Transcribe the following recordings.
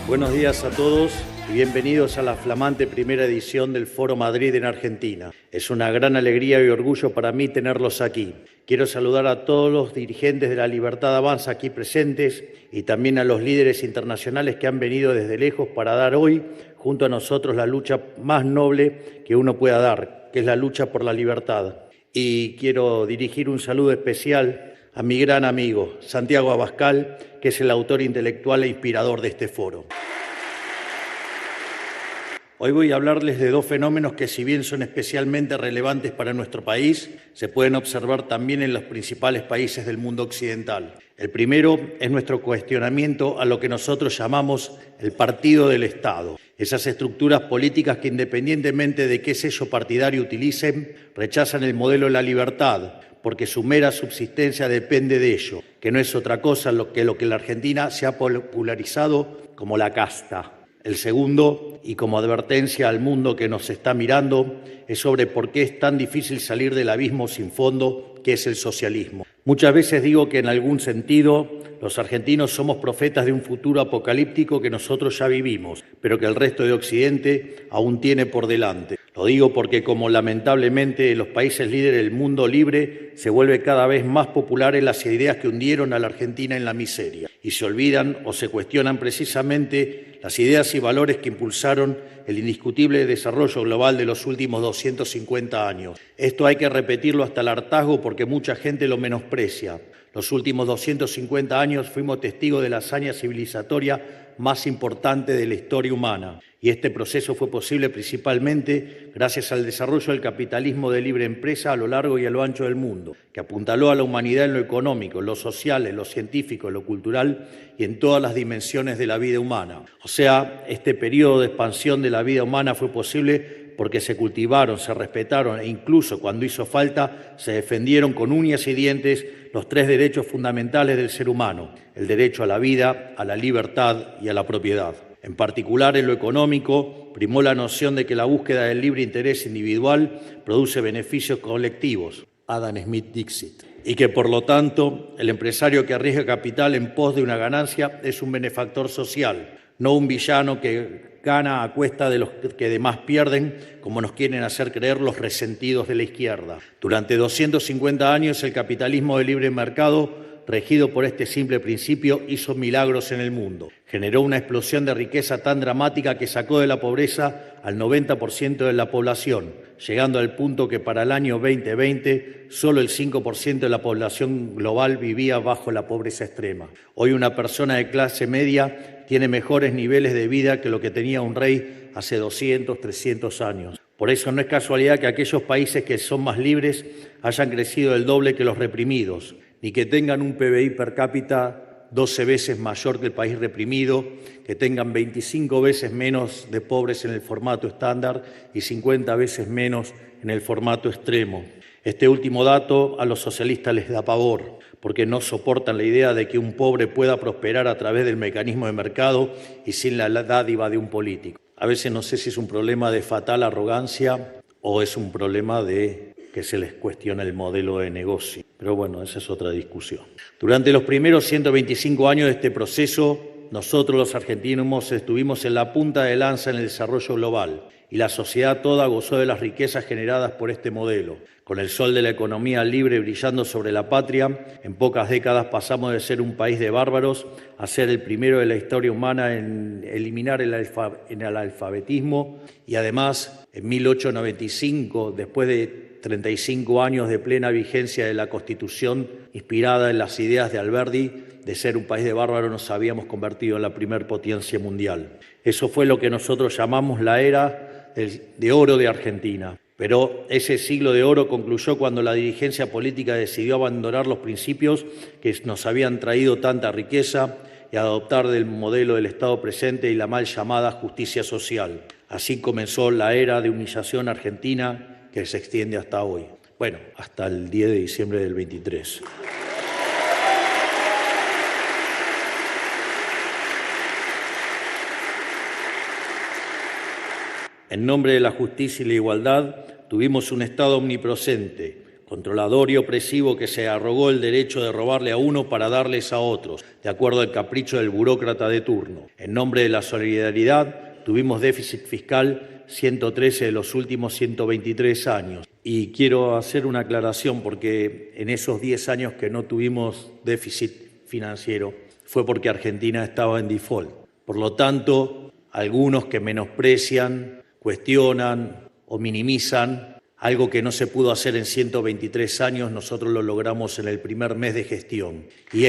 Buenos días a todos y bienvenidos a la flamante primera edición del Foro Madrid en Argentina. Es una gran alegría y orgullo para mí tenerlos aquí. Quiero saludar a todos los dirigentes de La Libertad Avanza aquí presentes y también a los líderes internacionales que han venido desde lejos para dar hoy, junto a nosotros, la lucha más noble que uno pueda dar, que es la lucha por la libertad. Y quiero dirigir un saludo especial a mi gran amigo, Santiago Abascal, que es el autor intelectual e inspirador de este foro. Hoy voy a hablarles de dos fenómenos que, si bien son especialmente relevantes para nuestro país, se pueden observar también en los principales países del mundo occidental. El primero es nuestro cuestionamiento a lo que nosotros llamamos el partido del Estado. Esas estructuras políticas que, independientemente de qué sello partidario utilicen, rechazan el modelo de la libertad, porque su mera subsistencia depende de ello, que no es otra cosa que lo que en la Argentina se ha popularizado como la casta. El segundo, y como advertencia al mundo que nos está mirando, es sobre por qué es tan difícil salir del abismo sin fondo que es el socialismo. Muchas veces digo que en algún sentido los argentinos somos profetas de un futuro apocalíptico que nosotros ya vivimos, pero que el resto de Occidente aún tiene por delante. Lo digo porque, como lamentablemente en los países líderes del mundo libre, se vuelve cada vez más populares las ideas que hundieron a la Argentina en la miseria y se olvidan o se cuestionan precisamente las ideas y valores que impulsaron el indiscutible desarrollo global de los últimos 250 años. Esto hay que repetirlo hasta el hartazgo porque mucha gente lo menosprecia. Los últimos 250 años fuimos testigos de la hazaña civilizatoria más importante de la historia humana. Y este proceso fue posible principalmente gracias al desarrollo del capitalismo de libre empresa a lo largo y a lo ancho del mundo, que apuntaló a la humanidad en lo económico, en lo social, en lo científico, en lo cultural y en todas las dimensiones de la vida humana. O sea, este periodo de expansión de la vida humana fue posible porque se cultivaron, se respetaron e incluso, cuando hizo falta, se defendieron con uñas y dientes los tres derechos fundamentales del ser humano: el derecho a la vida, a la libertad y a la propiedad. En particular, en lo económico, primó la noción de que la búsqueda del libre interés individual produce beneficios colectivos, Adam Smith Dixit, y que, por lo tanto, el empresario que arriesga capital en pos de una ganancia es un benefactor social, no un villano que gana a cuesta de los que demás pierden, como nos quieren hacer creer los resentidos de la izquierda. Durante 250 años, el capitalismo de libre mercado, regido por este simple principio, hizo milagros en el mundo. Generó una explosión de riqueza tan dramática que sacó de la pobreza al 90% de la población, llegando al punto que para el año 2020 solo el 5% de la población global vivía bajo la pobreza extrema. Hoy una persona de clase media tiene mejores niveles de vida que lo que tenía un rey hace 200, 300 años. Por eso no es casualidad que aquellos países que son más libres hayan crecido el doble que los reprimidos, ni que tengan un PBI per cápita 12 veces mayor que el país reprimido, que tengan 25 veces menos de pobres en el formato estándar y 50 veces menos en el formato extremo. Este último dato a los socialistas les da pavor, porque no soportan la idea de que un pobre pueda prosperar a través del mecanismo de mercado y sin la dádiva de un político. A veces no sé si es un problema de fatal arrogancia o es un problema de que se les cuestiona el modelo de negocio. Pero bueno, esa es otra discusión. Durante los primeros 125 años de este proceso, nosotros los argentinos estuvimos en la punta de lanza en el desarrollo global y la sociedad toda gozó de las riquezas generadas por este modelo. Con el sol de la economía libre brillando sobre la patria, en pocas décadas pasamos de ser un país de bárbaros a ser el primero de la historia humana en eliminar el analfabetismo y además, en 1895, después de 35 años de plena vigencia de la Constitución, inspirada en las ideas de Alberdi, de ser un país de bárbaros nos habíamos convertido en la primer potencia mundial. Eso fue lo que nosotros llamamos la era de oro de Argentina. Pero ese siglo de oro concluyó cuando la dirigencia política decidió abandonar los principios que nos habían traído tanta riqueza y adoptar del modelo del Estado presente y la mal llamada justicia social. Así comenzó la era de humillación argentina que se extiende hasta hoy. Bueno, hasta el 10 de diciembre del 23. En nombre de la justicia y la igualdad, tuvimos un Estado omnipresente, controlador y opresivo que se arrogó el derecho de robarle a uno para darles a otros, de acuerdo al capricho del burócrata de turno. En nombre de la solidaridad, tuvimos déficit fiscal 113 de los últimos 123 años. Y quiero hacer una aclaración porque en esos 10 años que no tuvimos déficit financiero fue porque Argentina estaba en default. Por lo tanto, algunos que menosprecian, cuestionan o minimizan algo que no se pudo hacer en 123 años, nosotros lo logramos en el primer mes de gestión. Y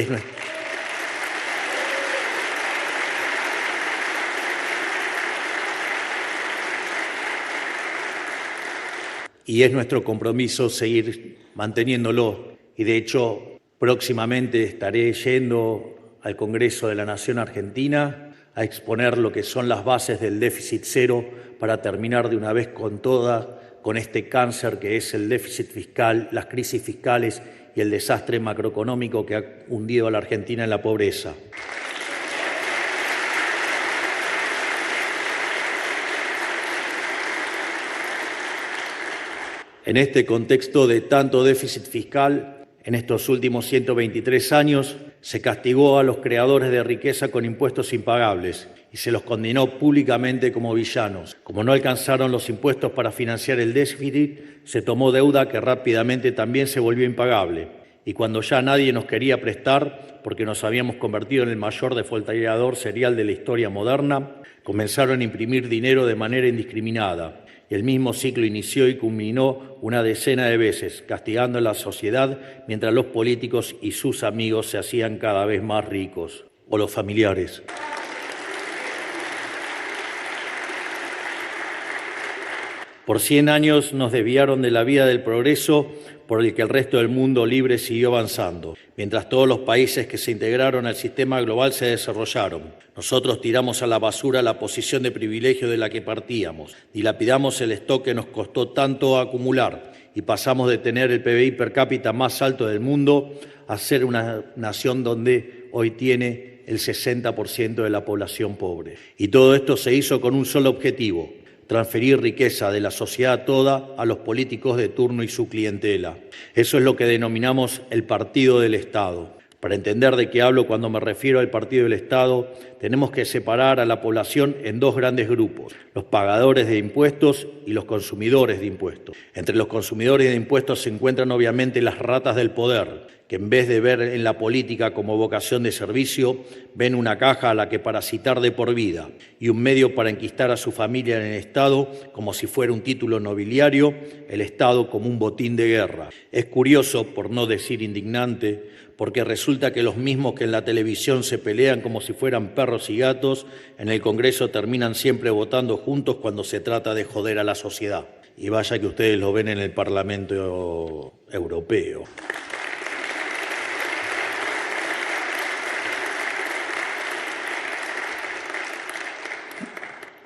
es nuestro compromiso seguir manteniéndolo. Y de hecho, próximamente estaré yendo al Congreso de la Nación Argentina a exponer lo que son las bases del déficit cero para terminar de una vez con este cáncer que es el déficit fiscal, las crisis fiscales y el desastre macroeconómico que ha hundido a la Argentina en la pobreza. En este contexto de tanto déficit fiscal, en estos últimos 123 años, se castigó a los creadores de riqueza con impuestos impagables y se los condenó públicamente como villanos. Como no alcanzaron los impuestos para financiar el déficit, se tomó deuda que rápidamente también se volvió impagable. Y cuando ya nadie nos quería prestar, porque nos habíamos convertido en el mayor defaulteador serial de la historia moderna, comenzaron a imprimir dinero de manera indiscriminada. Y el mismo ciclo inició y culminó una decena de veces, castigando a la sociedad mientras los políticos y sus amigos se hacían cada vez más ricos, o los familiares. Por 100 años nos desviaron de la vía del progreso por el que el resto del mundo libre siguió avanzando, mientras todos los países que se integraron al sistema global se desarrollaron. Nosotros tiramos a la basura la posición de privilegio de la que partíamos, dilapidamos el stock que nos costó tanto acumular y pasamos de tener el PBI per cápita más alto del mundo a ser una nación donde hoy tiene el 60% de la población pobre. Y todo esto se hizo con un solo objetivo: transferir riqueza de la sociedad toda a los políticos de turno y su clientela. Eso es lo que denominamos el partido del Estado. Para entender de qué hablo cuando me refiero al partido del Estado, tenemos que separar a la población en dos grandes grupos: los pagadores de impuestos y los consumidores de impuestos. Entre los consumidores de impuestos se encuentran obviamente las ratas del poder, que en vez de ver en la política como vocación de servicio, ven una caja a la que parasitar de por vida y un medio para enquistar a su familia en el Estado como si fuera un título nobiliario, el Estado como un botín de guerra. Es curioso, por no decir indignante, porque resulta que los mismos que en la televisión se pelean como si fueran perros y gatos, en el Congreso terminan siempre votando juntos cuando se trata de joder a la sociedad. Y vaya que ustedes lo ven en el Parlamento Europeo.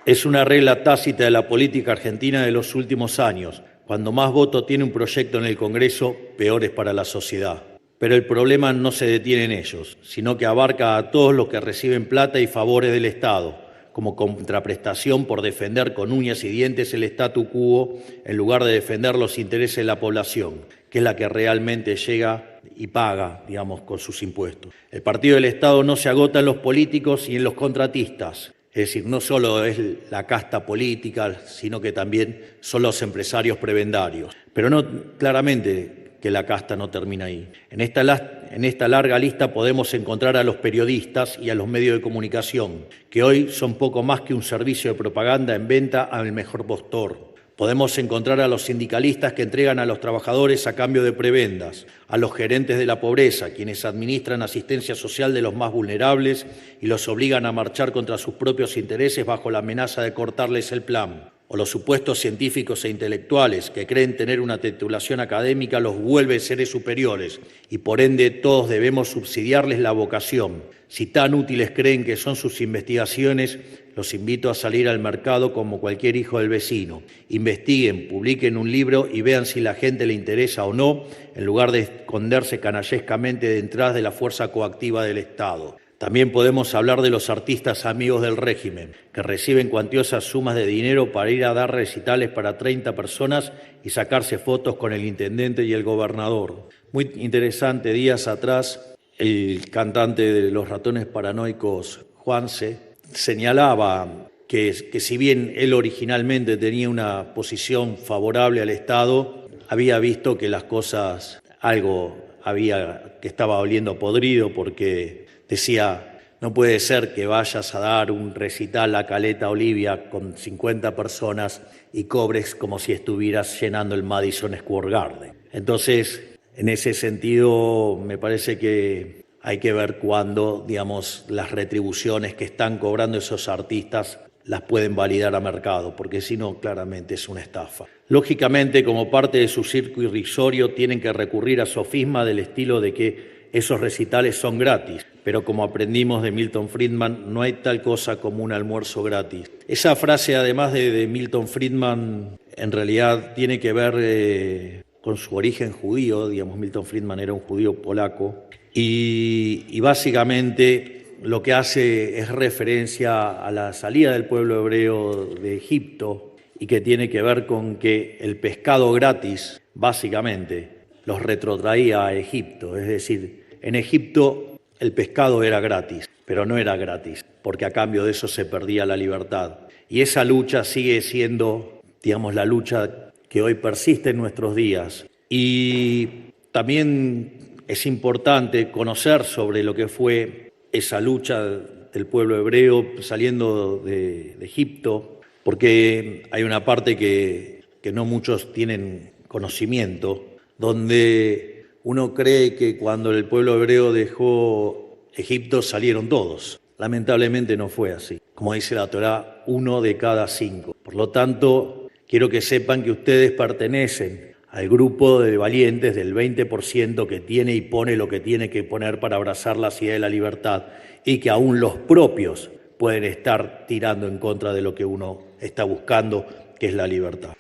Es una regla tácita de la política argentina de los últimos años. Cuando más voto tiene un proyecto en el Congreso, peor es para la sociedad. Pero el problema no se detiene en ellos, sino que abarca a todos los que reciben plata y favores del Estado, como contraprestación por defender con uñas y dientes el statu quo en lugar de defender los intereses de la población, que es la que realmente llega y paga, con sus impuestos. El partido del Estado no se agota en los políticos y en los contratistas. Es decir, no solo es la casta política, sino que también son los empresarios prebendarios. Pero no, claramente que la casta no termina ahí. En esta larga lista podemos encontrar a los periodistas y a los medios de comunicación, que hoy son poco más que un servicio de propaganda en venta al mejor postor. Podemos encontrar a los sindicalistas que entregan a los trabajadores a cambio de prebendas, a los gerentes de la pobreza, quienes administran asistencia social de los más vulnerables y los obligan a marchar contra sus propios intereses bajo la amenaza de cortarles el plan. O los supuestos científicos e intelectuales que creen tener una titulación académica los vuelve seres superiores y por ende todos debemos subsidiarles la vocación. Si tan útiles creen que son sus investigaciones, los invito a salir al mercado como cualquier hijo del vecino. Investiguen, publiquen un libro y vean si la gente le interesa o no, en lugar de esconderse canallescamente detrás de la fuerza coactiva del Estado. También podemos hablar de los artistas amigos del régimen, que reciben cuantiosas sumas de dinero para ir a dar recitales para 30 personas y sacarse fotos con el intendente y el gobernador. Muy interesante, días atrás, el cantante de Los Ratones Paranoicos, Juanse, señalaba que si bien él originalmente tenía una posición favorable al Estado, había visto que las cosas, que estaba oliendo podrido, porque decía, no puede ser que vayas a dar un recital a Caleta Olivia con 50 personas y cobres como si estuvieras llenando el Madison Square Garden. Entonces, en ese sentido, me parece que hay que ver cuándo, digamos, las retribuciones que están cobrando esos artistas las pueden validar a mercado, porque si no, claramente es una estafa. Lógicamente, como parte de su circo irrisorio, tienen que recurrir a sofisma del estilo de que esos recitales son gratis, pero como aprendimos de Milton Friedman, no hay tal cosa como un almuerzo gratis. Esa frase, además de Milton Friedman, en realidad tiene que ver con su origen judío. Digamos, Milton Friedman era un judío polaco, y básicamente lo que hace es referencia a la salida del pueblo hebreo de Egipto, y que tiene que ver con que el pescado gratis, básicamente, los retrotraía a Egipto. Es decir, en Egipto el pescado era gratis, pero no era gratis, porque a cambio de eso se perdía la libertad. Y esa lucha sigue siendo, digamos, la lucha que hoy persiste en nuestros días. Y también es importante conocer sobre lo que fue esa lucha del pueblo hebreo saliendo de Egipto, porque hay una parte que no muchos tienen conocimiento, donde uno cree que cuando el pueblo hebreo dejó Egipto salieron todos. Lamentablemente no fue así. Como dice la Torá, 1 de cada 5. Por lo tanto, quiero que sepan que ustedes pertenecen al grupo de valientes del 20% que tiene y pone lo que tiene que poner para abrazar la idea de la libertad, y que aún los propios pueden estar tirando en contra de lo que uno está buscando, que es la libertad.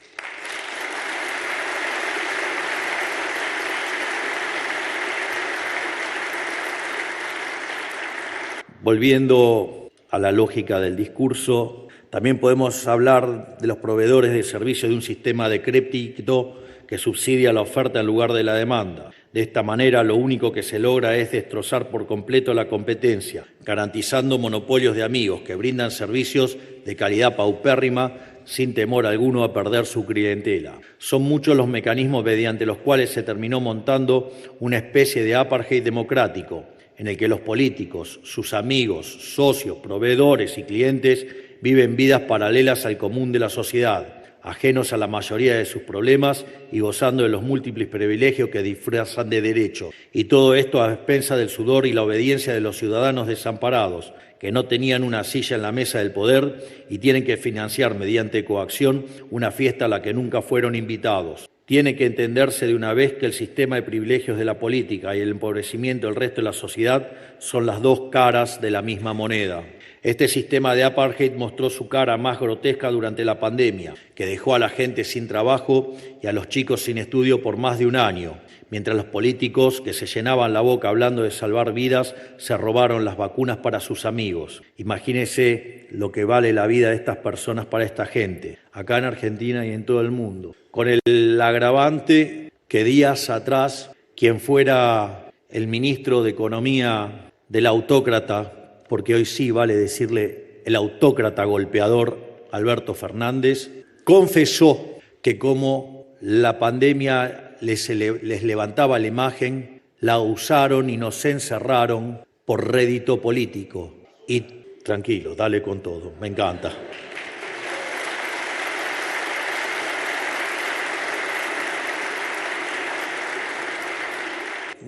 Volviendo a la lógica del discurso, también podemos hablar de los proveedores de servicios de un sistema decrépito que subsidia la oferta en lugar de la demanda. De esta manera, lo único que se logra es destrozar por completo la competencia, garantizando monopolios de amigos que brindan servicios de calidad paupérrima sin temor alguno a perder su clientela. Son muchos los mecanismos mediante los cuales se terminó montando una especie de apartheid democrático, en el que los políticos, sus amigos, socios, proveedores y clientes viven vidas paralelas al común de la sociedad, ajenos a la mayoría de sus problemas y gozando de los múltiples privilegios que disfrazan de derecho. Y todo esto a expensas del sudor y la obediencia de los ciudadanos desamparados, que no tenían una silla en la mesa del poder y tienen que financiar mediante coacción una fiesta a la que nunca fueron invitados. Tiene que entenderse de una vez que el sistema de privilegios de la política y el empobrecimiento del resto de la sociedad son las dos caras de la misma moneda. Este sistema de apartheid mostró su cara más grotesca durante la pandemia, que dejó a la gente sin trabajo y a los chicos sin estudio por más de un año, mientras los políticos, que se llenaban la boca hablando de salvar vidas, se robaron las vacunas para sus amigos. Imagínense lo que vale la vida de estas personas para esta gente, acá en Argentina y en todo el mundo. Con el agravante que días atrás, quien fuera el ministro de Economía del autócrata, porque hoy sí vale decirle el autócrata golpeador Alberto Fernández, confesó que como la pandemia les levantaba la imagen, la usaron y nos encerraron por rédito político. Y tranquilo, dale con todo, me encanta.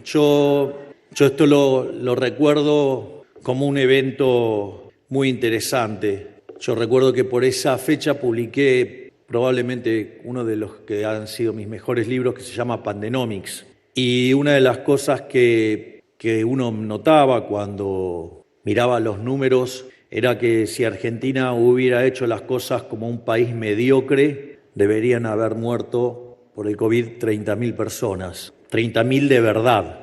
Yo esto lo recuerdo como un evento muy interesante. Yo recuerdo que por esa fecha publiqué probablemente uno de los que han sido mis mejores libros, que se llama Pandenomics. Y una de las cosas que uno notaba cuando miraba los números era que si Argentina hubiera hecho las cosas como un país mediocre, deberían haber muerto por el COVID 30.000 personas, 30.000 de verdad.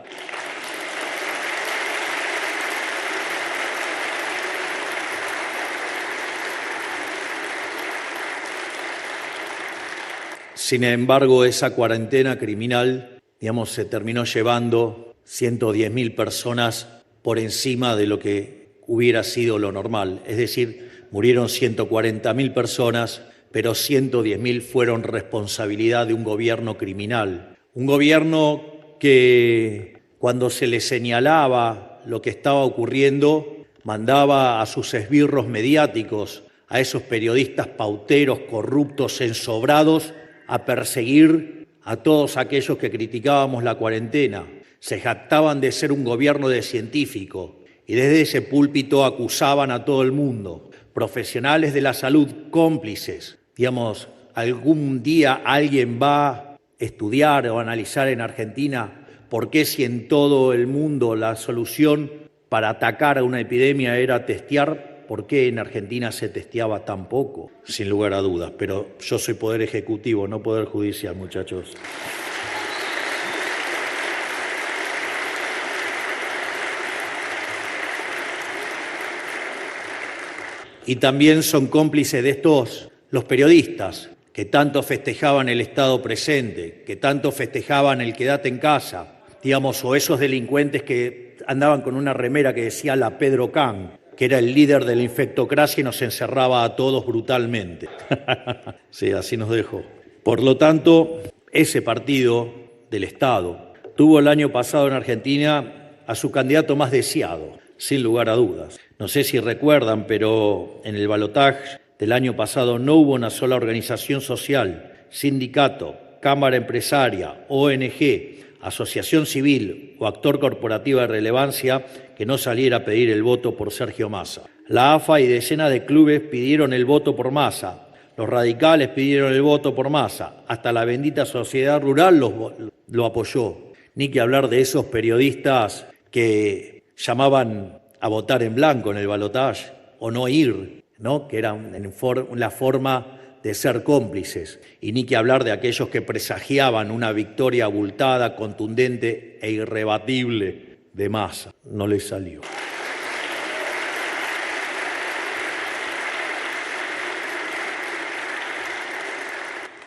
Sin embargo, esa cuarentena criminal, digamos, se terminó llevando 110.000 personas por encima de lo que hubiera sido lo normal. Es decir, murieron 140.000 personas, pero 110.000 fueron responsabilidad de un gobierno criminal. Un gobierno que, cuando se le señalaba lo que estaba ocurriendo, mandaba a sus esbirros mediáticos, a esos periodistas pauteros, corruptos, ensobrados, a perseguir a todos aquellos que criticábamos la cuarentena. Se jactaban de ser un gobierno de científicos y desde ese púlpito acusaban a todo el mundo. Profesionales de la salud cómplices. Digamos, algún día alguien va a estudiar o analizar en Argentina por qué, si en todo el mundo la solución para atacar a una epidemia era testear, ¿por qué en Argentina se testeaba tan poco? Sin lugar a dudas, pero yo soy Poder Ejecutivo, no Poder Judicial, muchachos. Y también son cómplices de estos los periodistas que tanto festejaban el Estado presente, que tanto festejaban el quédate en casa, digamos, o esos delincuentes que andaban con una remera que decía la Pedro Can, que era el líder de la infectocracia y nos encerraba a todos brutalmente. Sí, así nos dejó. Por lo tanto, ese partido del Estado tuvo el año pasado en Argentina a su candidato más deseado, sin lugar a dudas. No sé si recuerdan, pero en el balotaje del año pasado no hubo una sola organización social, sindicato, cámara empresaria, ONG, asociación civil o actor corporativo de relevancia que no saliera a pedir el voto por Sergio Massa. La AFA y decenas de clubes pidieron el voto por Massa, los radicales pidieron el voto por Massa, hasta la bendita sociedad rural lo apoyó. Ni que hablar de esos periodistas que llamaban a votar en blanco en el balotaje o no ir, ¿no? Que era la forma de ser cómplices, y ni que hablar de aquellos que presagiaban una victoria abultada, contundente e irrebatible de Massa. No les salió.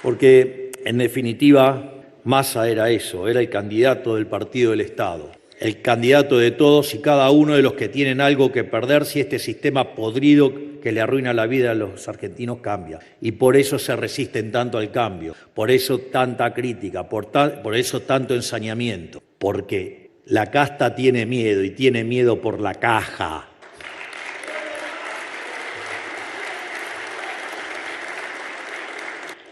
Porque, en definitiva, Massa era eso, era el candidato del Partido del Estado, el candidato de todos y cada uno de los que tienen algo que perder si este sistema podrido que le arruina la vida a los argentinos cambia. Y por eso se resisten tanto al cambio, por eso tanta crítica, por eso tanto ensañamiento, porque la casta tiene miedo y tiene miedo por la caja.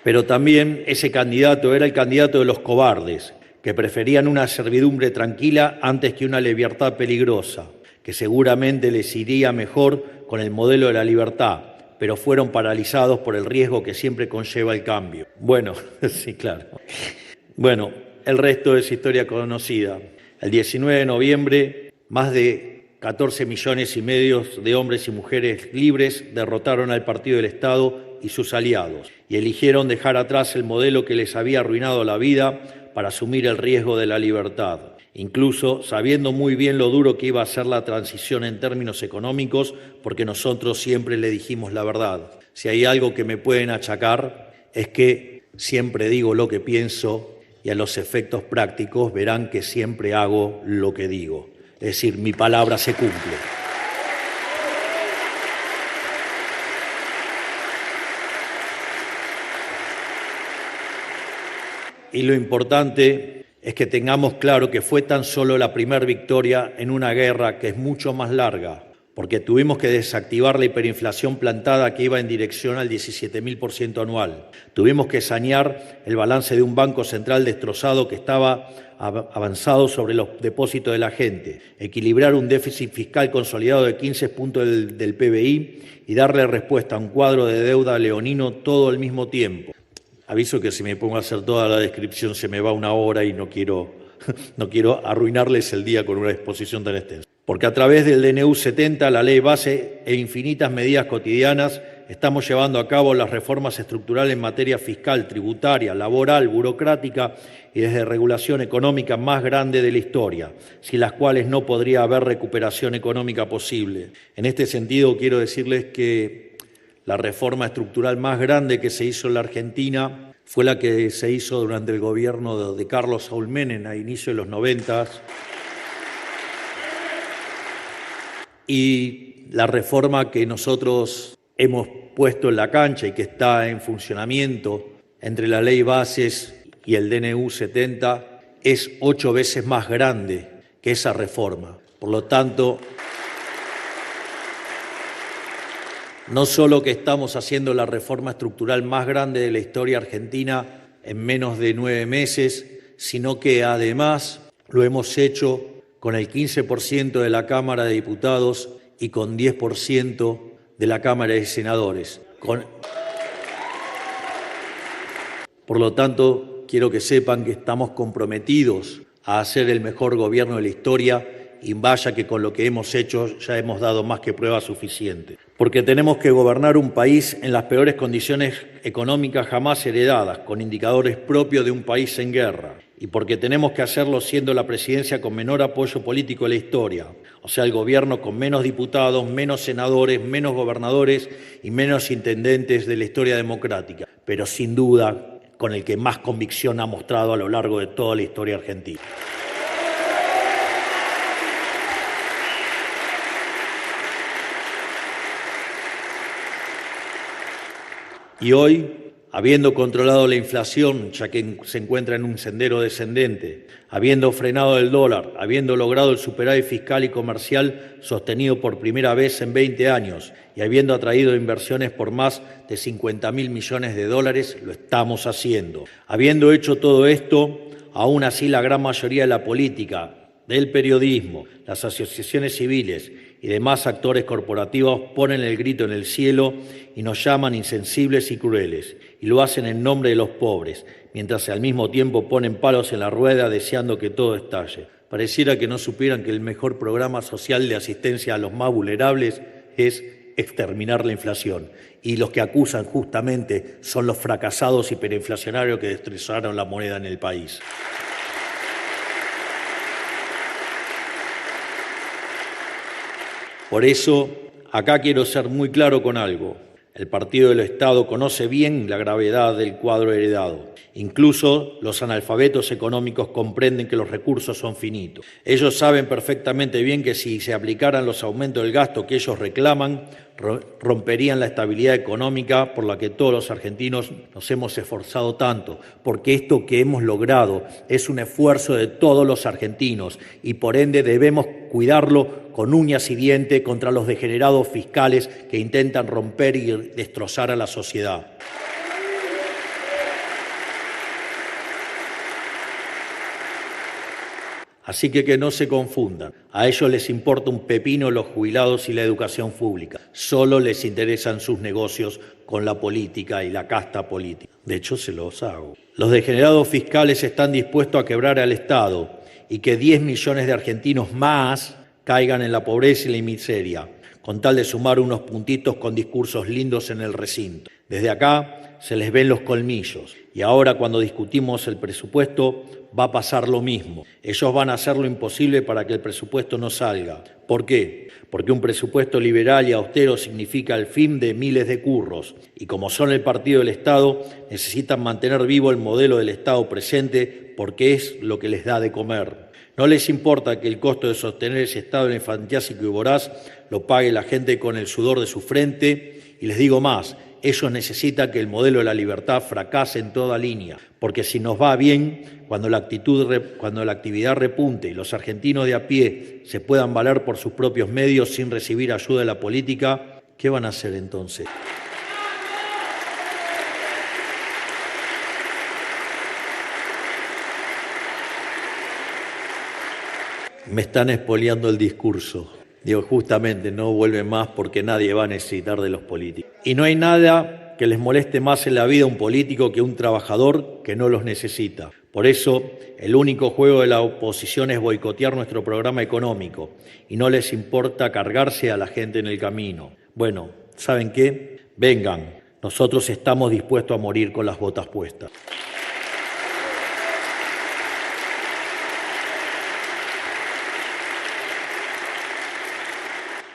Pero también ese candidato era el candidato de los cobardes, que preferían una servidumbre tranquila antes que una libertad peligrosa, que seguramente les iría mejor con el modelo de la libertad, pero fueron paralizados por el riesgo que siempre conlleva el cambio. Bueno, sí, claro. Bueno, el resto es historia conocida. El 19 de noviembre, más de 14,5 millones de hombres y mujeres libres derrotaron al Partido del Estado y sus aliados, y eligieron dejar atrás el modelo que les había arruinado la vida para asumir el riesgo de la libertad, incluso sabiendo muy bien lo duro que iba a ser la transición en términos económicos, porque nosotros siempre le dijimos la verdad. Si hay algo que me pueden achacar es que siempre digo lo que pienso y a los efectos prácticos verán que siempre hago lo que digo. Es decir, mi palabra se cumple. Y lo importante es que tengamos claro que fue tan solo la primera victoria en una guerra que es mucho más larga, porque tuvimos que desactivar la hiperinflación plantada que iba en dirección al 17.000% anual. Tuvimos que sanear el balance de un banco central destrozado que estaba avanzado sobre los depósitos de la gente, equilibrar un déficit fiscal consolidado de 15 puntos del PBI y darle respuesta a un cuadro de deuda leonino todo al mismo tiempo. Aviso que si me pongo a hacer toda la descripción se me va una hora y no quiero arruinarles el día con una exposición tan extensa. Porque a través del DNU 70, la ley base e infinitas medidas cotidianas, estamos llevando a cabo las reformas estructurales en materia fiscal, tributaria, laboral, burocrática y desde regulación económica más grande de la historia, sin las cuales no podría haber recuperación económica posible. En este sentido, quiero decirles que la reforma estructural más grande que se hizo en la Argentina fue la que se hizo durante el gobierno de Carlos Saúl Menem a inicio de los 90 y la reforma que nosotros hemos puesto en la cancha y que está en funcionamiento entre la Ley Bases y el DNU 70 es 8 veces más grande que esa reforma. Por lo tanto, no solo que estamos haciendo la reforma estructural más grande de la historia argentina en menos de 9 meses, sino que además lo hemos hecho con el 15% de la Cámara de Diputados y con 10% de la Cámara de Senadores. Por lo tanto, quiero que sepan que estamos comprometidos a hacer el mejor gobierno de la historia y vaya que con lo que hemos hecho ya hemos dado más que prueba suficiente. Porque tenemos que gobernar un país en las peores condiciones económicas jamás heredadas, con indicadores propios de un país en guerra. Y porque tenemos que hacerlo siendo la presidencia con menor apoyo político de la historia, o sea, el gobierno con menos diputados, menos senadores, menos gobernadores y menos intendentes de la historia democrática, pero sin duda con el que más convicción ha mostrado a lo largo de toda la historia argentina. Y hoy, habiendo controlado la inflación, ya que se encuentra en un sendero descendente, habiendo frenado el dólar, habiendo logrado el superávit fiscal y comercial sostenido por primera vez en 20 años y habiendo atraído inversiones por más de 50.000 millones de dólares, lo estamos haciendo. Habiendo hecho todo esto, aún así la gran mayoría de la política, del periodismo, las asociaciones civiles y demás actores corporativos ponen el grito en el cielo y nos llaman insensibles y crueles, y lo hacen en nombre de los pobres, mientras al mismo tiempo ponen palos en la rueda deseando que todo estalle. Pareciera que no supieran que el mejor programa social de asistencia a los más vulnerables es exterminar la inflación, y los que acusan justamente son los fracasados hiperinflacionarios que destrozaron la moneda en el país. Por eso, acá quiero ser muy claro con algo. El Partido del Estado conoce bien la gravedad del cuadro heredado. Incluso los analfabetos económicos comprenden que los recursos son finitos. Ellos saben perfectamente bien que si se aplicaran los aumentos del gasto que ellos reclaman, romperían la estabilidad económica por la que todos los argentinos nos hemos esforzado tanto, porque esto que hemos logrado es un esfuerzo de todos los argentinos y por ende debemos cuidarlo con uñas y dientes contra los degenerados fiscales que intentan romper y destrozar a la sociedad. Así que no se confundan, a ellos les importa un pepino los jubilados y la educación pública, solo les interesan sus negocios con la política y la casta política. De hecho, se los hago. Los degenerados fiscales están dispuestos a quebrar al Estado y que 10 millones de argentinos más caigan en la pobreza y la miseria, con tal de sumar unos puntitos con discursos lindos en el recinto. Desde acá se les ven los colmillos y ahora cuando discutimos el presupuesto va a pasar lo mismo. Ellos van a hacer lo imposible para que el presupuesto no salga. ¿Por qué? Porque un presupuesto liberal y austero significa el fin de miles de curros y como son el partido del Estado necesitan mantener vivo el modelo del Estado presente porque es lo que les da de comer. No les importa que el costo de sostener ese Estado infantiásico y voraz lo pague la gente con el sudor de su frente y les digo más, ellos necesitan que el modelo de la libertad fracase en toda línea, porque si nos va bien, cuando la actividad repunte y los argentinos de a pie se puedan valer por sus propios medios sin recibir ayuda de la política, ¿qué van a hacer entonces? Me están expoliando el discurso. Digo, justamente no vuelve más porque nadie va a necesitar de los políticos. Y no hay nada que les moleste más en la vida a un político que un trabajador que no los necesita. Por eso, el único juego de la oposición es boicotear nuestro programa económico y no les importa cargarse a la gente en el camino. Bueno, ¿saben qué? Vengan, nosotros estamos dispuestos a morir con las botas puestas.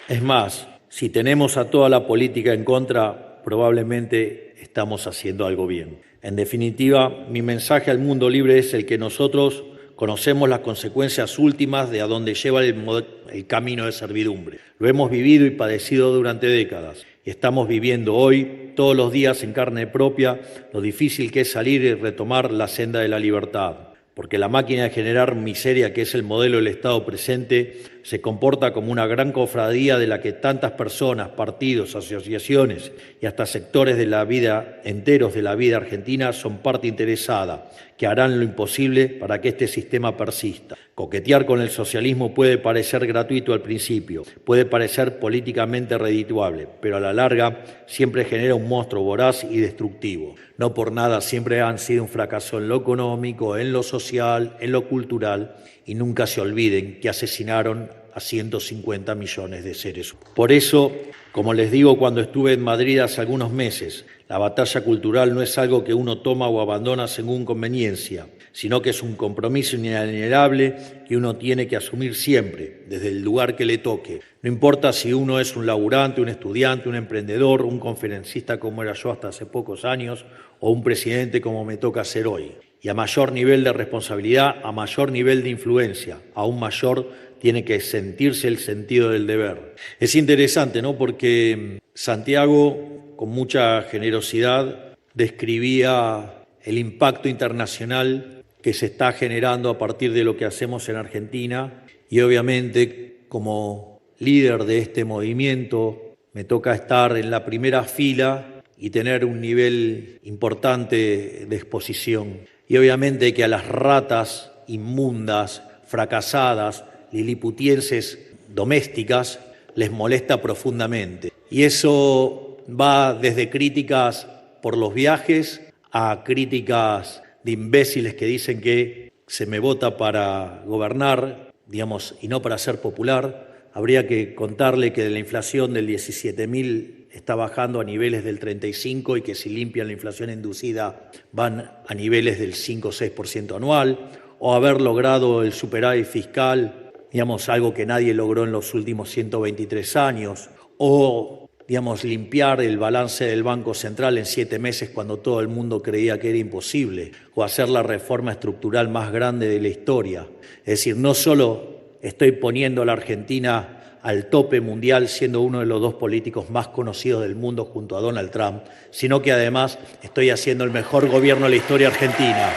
Es más, si tenemos a toda la política en contra, probablemente estamos haciendo algo bien. En definitiva, mi mensaje al mundo libre es el que nosotros conocemos las consecuencias últimas de a dónde lleva el camino de servidumbre. Lo hemos vivido y padecido durante décadas y estamos viviendo hoy, todos los días en carne propia, lo difícil que es salir y retomar la senda de la libertad. Porque la máquina de generar miseria, que es el modelo del Estado presente, se comporta como una gran cofradía de la que tantas personas, partidos, asociaciones y hasta sectores de la vida, enteros de la vida argentina, son parte interesada, que harán lo imposible para que este sistema persista. Coquetear con el socialismo puede parecer gratuito al principio, puede parecer políticamente redituable, pero a la larga siempre genera un monstruo voraz y destructivo. No por nada siempre han sido un fracaso en lo económico, en lo social, en lo cultural, y nunca se olviden que asesinaron a 150 millones de seres humanos. Por eso, como les digo cuando estuve en Madrid hace algunos meses, la batalla cultural no es algo que uno toma o abandona según conveniencia, sino que es un compromiso inalienable que uno tiene que asumir siempre, desde el lugar que le toque. No importa si uno es un laburante, un estudiante, un emprendedor, un conferencista como era yo hasta hace pocos años, o un presidente como me toca ser hoy. Y a mayor nivel de responsabilidad, a mayor nivel de influencia, aún mayor tiene que sentirse el sentido del deber. Es interesante, ¿no? Porque Santiago, con mucha generosidad, describía el impacto internacional que se está generando a partir de lo que hacemos en Argentina y obviamente como líder de este movimiento me toca estar en la primera fila y tener un nivel importante de exposición. Y obviamente que a las ratas inmundas, fracasadas, liliputienses domésticas les molesta profundamente. Y eso va desde críticas por los viajes a críticas de imbéciles que dicen que se me vota para gobernar, digamos, y no para ser popular. Habría que contarle que la inflación del 17.000 está bajando a niveles del 35 y que si limpian la inflación inducida van a niveles del 5 o 6% anual, o haber logrado el superávit fiscal, digamos, algo que nadie logró en los últimos 123 años, o, digamos, limpiar el balance del Banco Central en 7 meses cuando todo el mundo creía que era imposible, o hacer la reforma estructural más grande de la historia. Es decir, no solo estoy poniendo a la Argentina al tope mundial siendo uno de los 2 políticos más conocidos del mundo junto a Donald Trump, sino que además estoy haciendo el mejor gobierno de la historia argentina.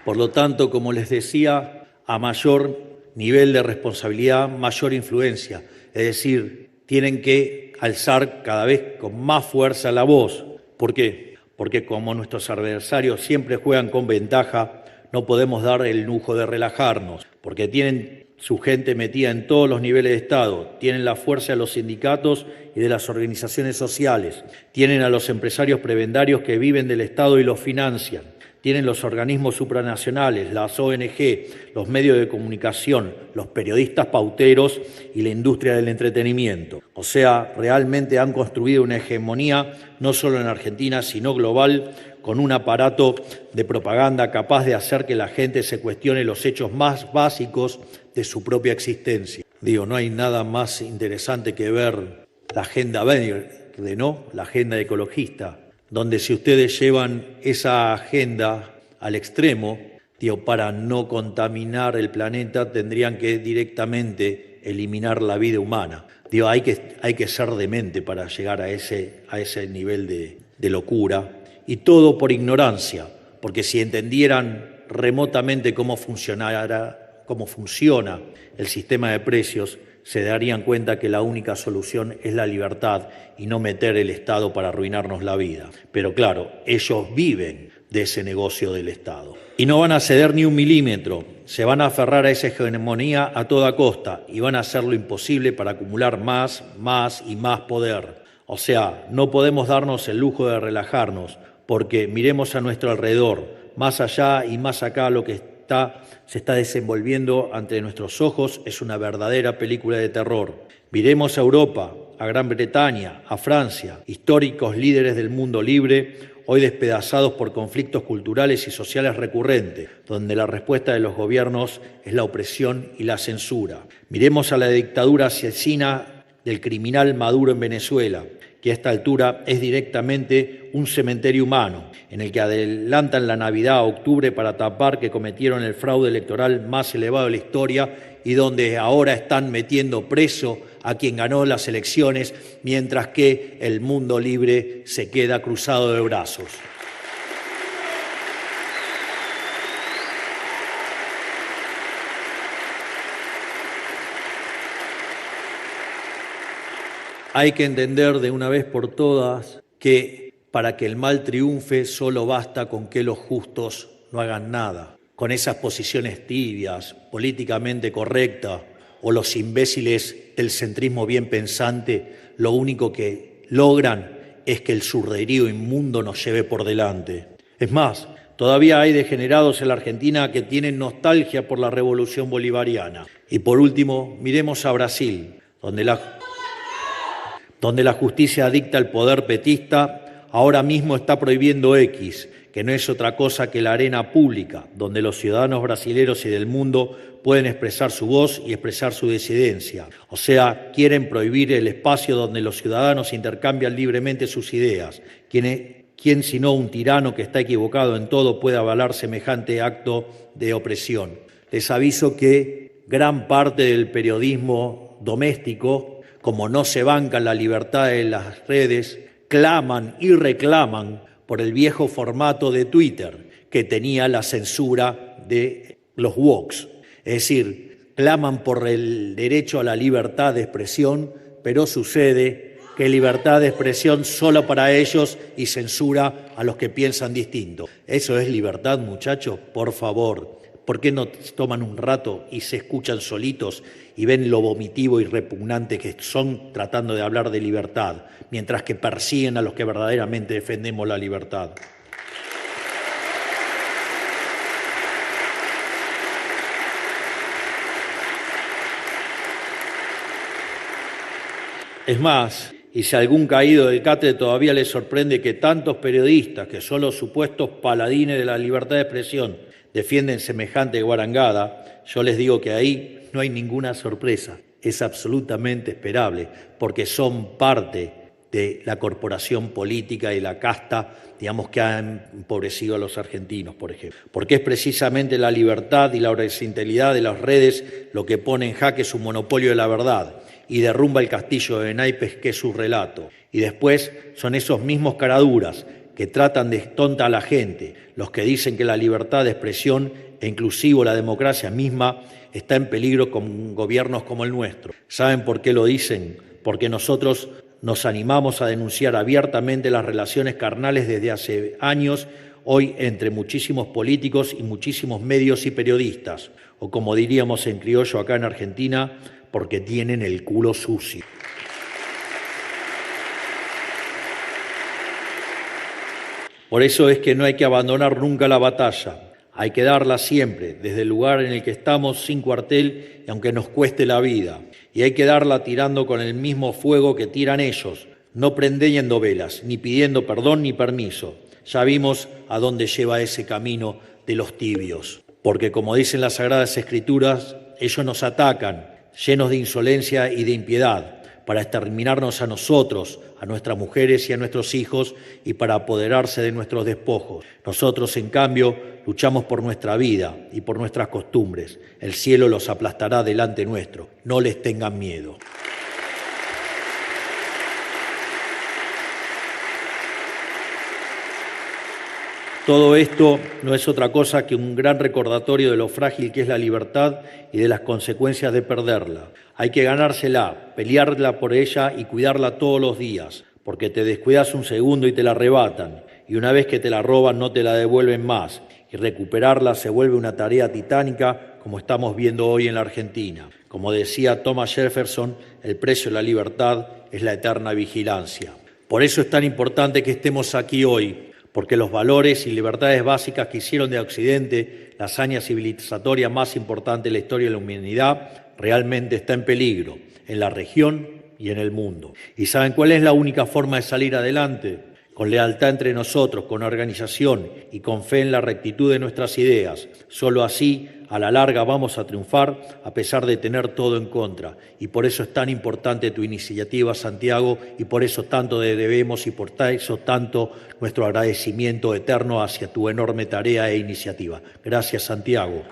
Por lo tanto, como les decía, a mayor nivel de responsabilidad, mayor influencia. Es decir, tienen que alzar cada vez con más fuerza la voz. ¿Por qué? Porque como nuestros adversarios siempre juegan con ventaja, no podemos dar el lujo de relajarnos, porque tienen su gente metida en todos los niveles de Estado, tienen la fuerza de los sindicatos y de las organizaciones sociales, tienen a los empresarios prebendarios que viven del Estado y los financian, tienen los organismos supranacionales, las ONG, los medios de comunicación, los periodistas pauteros y la industria del entretenimiento. O sea, realmente han construido una hegemonía no solo en Argentina, sino global, con un aparato de propaganda capaz de hacer que la gente se cuestione los hechos más básicos de su propia existencia. Digo, no hay nada más interesante que ver la agenda verde, ¿no? La agenda ecologista, donde si ustedes llevan esa agenda al extremo, para no contaminar el planeta, tendrían que directamente eliminar la vida humana. Hay que ser demente para llegar a ese nivel de locura, y todo por ignorancia, porque si entendieran remotamente cómo funciona el sistema de precios, se darían cuenta que la única solución es la libertad y no meter el Estado para arruinarnos la vida. Pero claro, ellos viven de ese negocio del Estado. Y no van a ceder ni un milímetro, se van a aferrar a esa hegemonía a toda costa y van a hacer lo imposible para acumular más y más poder. O sea, no podemos darnos el lujo de relajarnos, porque miremos a nuestro alrededor, más allá y más acá, lo que se está desenvolviendo ante nuestros ojos es una verdadera película de terror. Miremos a Europa, a Gran Bretaña, a Francia, históricos líderes del mundo libre, hoy despedazados por conflictos culturales y sociales recurrentes, donde la respuesta de los gobiernos es la opresión y la censura. Miremos a la dictadura asesina del criminal Maduro en Venezuela, que a esta altura es directamente un cementerio humano, en el que adelantan la Navidad a octubre para tapar que cometieron el fraude electoral más elevado de la historia y donde ahora están metiendo preso a quien ganó las elecciones, mientras que el mundo libre se queda cruzado de brazos. Hay que entender de una vez por todas que para que el mal triunfe solo basta con que los justos no hagan nada. Con esas posiciones tibias, políticamente correctas, o los imbéciles del centrismo bien pensante, lo único que logran es que el zurderío inmundo nos lleve por delante. Es más, todavía hay degenerados en la Argentina que tienen nostalgia por la revolución bolivariana. Y por último, miremos a Brasil, donde la justicia dicta el poder petista, ahora mismo está prohibiendo X, que no es otra cosa que la arena pública, donde los ciudadanos brasileños y del mundo pueden expresar su voz y expresar su disidencia. O sea, quieren prohibir el espacio donde los ciudadanos intercambian libremente sus ideas. ¿Quién sino un tirano que está equivocado en todo puede avalar semejante acto de opresión? Les aviso que gran parte del periodismo doméstico, como no se bancan la libertad de las redes, claman y reclaman por el viejo formato de Twitter que tenía la censura de los woks. Es decir, claman por el derecho a la libertad de expresión, pero sucede que libertad de expresión solo para ellos y censura a los que piensan distinto. ¿Eso es libertad, muchachos? Por favor, ¿por qué no toman un rato y se escuchan solitos y ven lo vomitivo y repugnante que son tratando de hablar de libertad, mientras que persiguen a los que verdaderamente defendemos la libertad? Es más, y si a algún caído del catre todavía les sorprende que tantos periodistas, que son los supuestos paladines de la libertad de expresión, defienden semejante guarangada, yo les digo que ahí no hay ninguna sorpresa. Es absolutamente esperable, porque son parte de la corporación política y la casta, digamos, que ha empobrecido a los argentinos, por ejemplo. Porque es precisamente la libertad y la horizontalidad de las redes lo que pone en jaque su monopolio de la verdad y derrumba el castillo de naipes que es su relato. Y después son esos mismos caraduras que tratan de tonta a la gente, los que dicen que la libertad de expresión e inclusive la democracia misma está en peligro con gobiernos como el nuestro. ¿Saben por qué lo dicen? Porque nosotros nos animamos a denunciar abiertamente las relaciones carnales desde hace años, hoy entre muchísimos políticos y muchísimos medios y periodistas, o como diríamos en criollo acá en Argentina, porque tienen el culo sucio. Por eso es que no hay que abandonar nunca la batalla, hay que darla siempre, desde el lugar en el que estamos, sin cuartel, y aunque nos cueste la vida. Y hay que darla tirando con el mismo fuego que tiran ellos, no prendiendo velas, ni pidiendo perdón ni permiso. Ya vimos a dónde lleva ese camino de los tibios. Porque como dicen las Sagradas Escrituras, ellos nos atacan, llenos de insolencia y de impiedad, para exterminarnos a nosotros, a nuestras mujeres y a nuestros hijos, y para apoderarse de nuestros despojos. Nosotros, en cambio, luchamos por nuestra vida y por nuestras costumbres. El cielo los aplastará delante nuestro. No les tengan miedo. Todo esto no es otra cosa que un gran recordatorio de lo frágil que es la libertad y de las consecuencias de perderla. Hay que ganársela, pelearla por ella y cuidarla todos los días, porque te descuidas un segundo y te la arrebatan, y una vez que te la roban no te la devuelven más, y recuperarla se vuelve una tarea titánica, como estamos viendo hoy en la Argentina. Como decía Thomas Jefferson, el precio de la libertad es la eterna vigilancia. Por eso es tan importante que estemos aquí hoy, porque los valores y libertades básicas que hicieron de Occidente la hazaña civilizatoria más importante de la historia de la humanidad realmente está en peligro, en la región y en el mundo. ¿Y saben cuál es la única forma de salir adelante? Con lealtad entre nosotros, con organización y con fe en la rectitud de nuestras ideas. Solo así, a la larga, vamos a triunfar a pesar de tener todo en contra. Y por eso es tan importante tu iniciativa, Santiago, y por eso tanto te debemos y por eso tanto nuestro agradecimiento eterno hacia tu enorme tarea e iniciativa. Gracias, Santiago.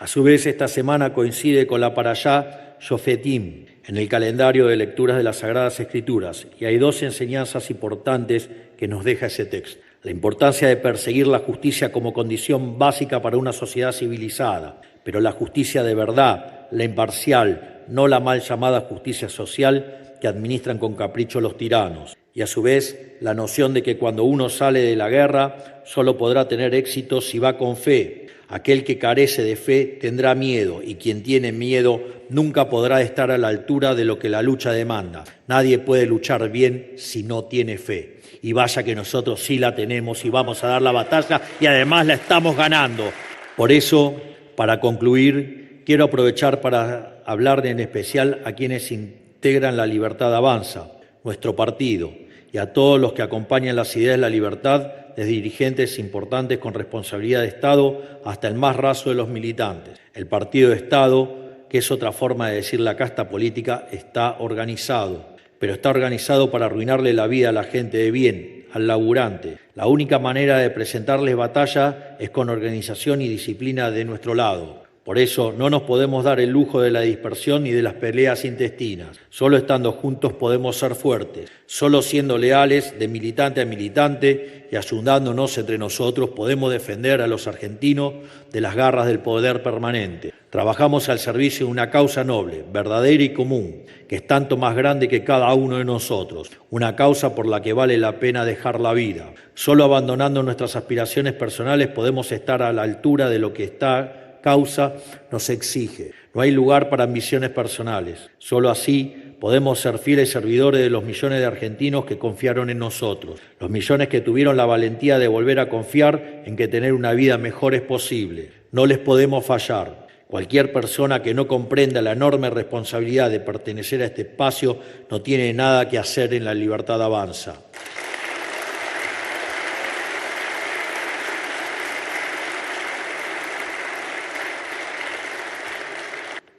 A su vez, esta semana coincide con la Parashá Shofetim en el calendario de lecturas de las Sagradas Escrituras, y hay dos enseñanzas importantes que nos deja ese texto. La importancia de perseguir la justicia como condición básica para una sociedad civilizada, pero la justicia de verdad, la imparcial, no la mal llamada justicia social que administran con capricho los tiranos. Y a su vez, la noción de que cuando uno sale de la guerra solo podrá tener éxito si va con fe. Aquel que carece de fe tendrá miedo, y quien tiene miedo nunca podrá estar a la altura de lo que la lucha demanda. Nadie puede luchar bien si no tiene fe. Y vaya que nosotros sí la tenemos y vamos a dar la batalla y además la estamos ganando. Por eso, para concluir, quiero aprovechar para hablar en especial a quienes integran La Libertad Avanza, nuestro partido, y a todos los que acompañan las ideas de la libertad, desde dirigentes importantes con responsabilidad de Estado hasta el más raso de los militantes. El partido de Estado, que es otra forma de decir la casta política, está organizado, pero está organizado para arruinarle la vida a la gente de bien, al laburante. La única manera de presentarles batalla es con organización y disciplina de nuestro lado. Por eso no nos podemos dar el lujo de la dispersión ni de las peleas intestinas. Solo estando juntos podemos ser fuertes. Solo siendo leales de militante a militante y ayudándonos entre nosotros podemos defender a los argentinos de las garras del poder permanente. Trabajamos al servicio de una causa noble, verdadera y común, que es tanto más grande que cada uno de nosotros. Una causa por la que vale la pena dejar la vida. Solo abandonando nuestras aspiraciones personales podemos estar a la altura de lo que esta causa nos exige. No hay lugar para ambiciones personales. Solo así podemos ser fieles servidores de los millones de argentinos que confiaron en nosotros. Los millones que tuvieron la valentía de volver a confiar en que tener una vida mejor es posible. No les podemos fallar. Cualquier persona que no comprenda la enorme responsabilidad de pertenecer a este espacio no tiene nada que hacer en La Libertad Avanza.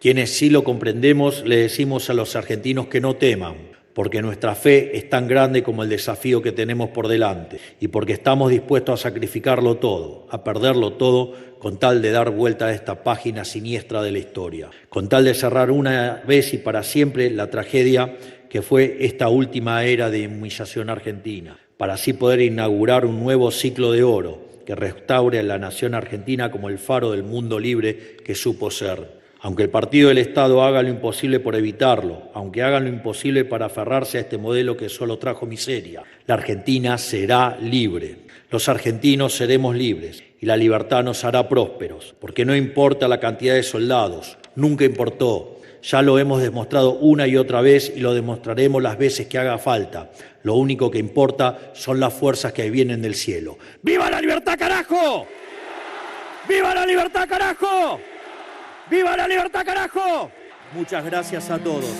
Quienes sí lo comprendemos, le decimos a los argentinos que no teman, porque nuestra fe es tan grande como el desafío que tenemos por delante y porque estamos dispuestos a sacrificarlo todo, a perderlo todo, con tal de dar vuelta a esta página siniestra de la historia, con tal de cerrar una vez y para siempre la tragedia que fue esta última era de humillación argentina, para así poder inaugurar un nuevo ciclo de oro que restaure a la nación argentina como el faro del mundo libre que supo ser. Aunque el partido del Estado haga lo imposible por evitarlo, aunque hagan lo imposible para aferrarse a este modelo que solo trajo miseria, la Argentina será libre. Los argentinos seremos libres y la libertad nos hará prósperos, porque no importa la cantidad de soldados, nunca importó. Ya lo hemos demostrado una y otra vez y lo demostraremos las veces que haga falta. Lo único que importa son las fuerzas que vienen del cielo. ¡Viva la libertad, carajo! ¡Viva la libertad, carajo! ¡Viva la libertad, carajo! Muchas gracias a todos.